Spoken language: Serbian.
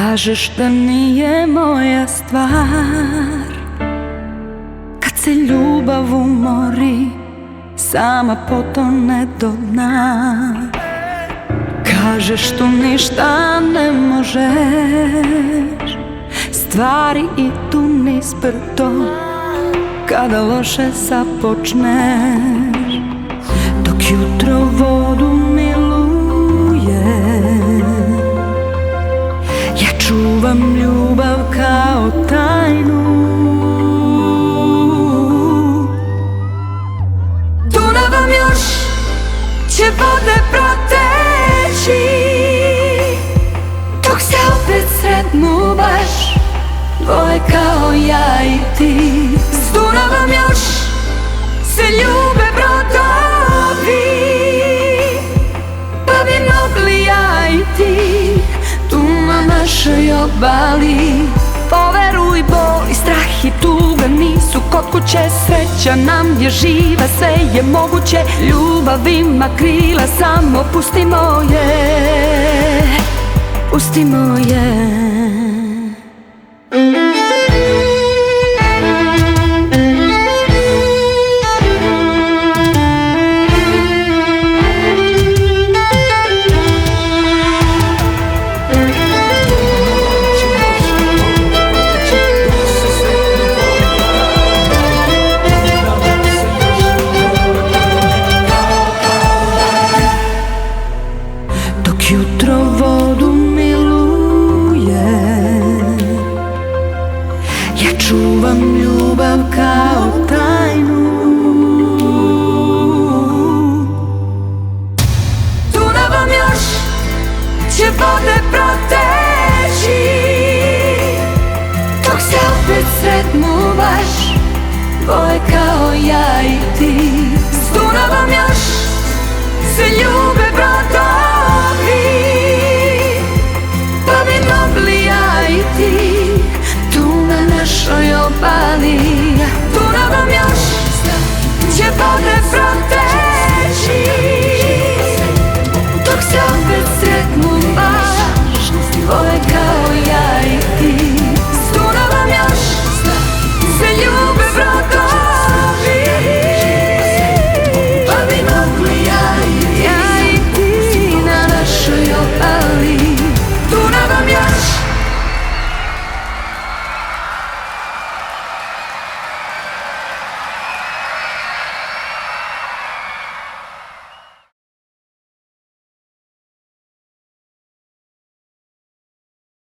Kažeš da nije moja stvar, kad se ljubav umori, sama potone do dna. Kažeš tu ništa ne možeš, stvari idu nizbrdo kada loše započneš. Dok jutro vodu miluje, ja čuvam ljubav kao tajnu. Dunavom još će vode proteći, dok se opet sretnu baš dvoje kao ja i ti. S Dunavom još se ljube brodovi, pa bi mogli ja i ti tu na našoj obali. Poveruj, bol i strah i tuga nisu kod kuće, sreća nam je živa, sve je moguće. Ljubav ima krila, samo pustimo je, pustimo je. Jutro vodu miluje, ja čuvam ljubav kao tajnu. Dunavom još će vode proteći, dok se opet sretnu baš dvoje kao ja i ti. S Dunavom još se ljubav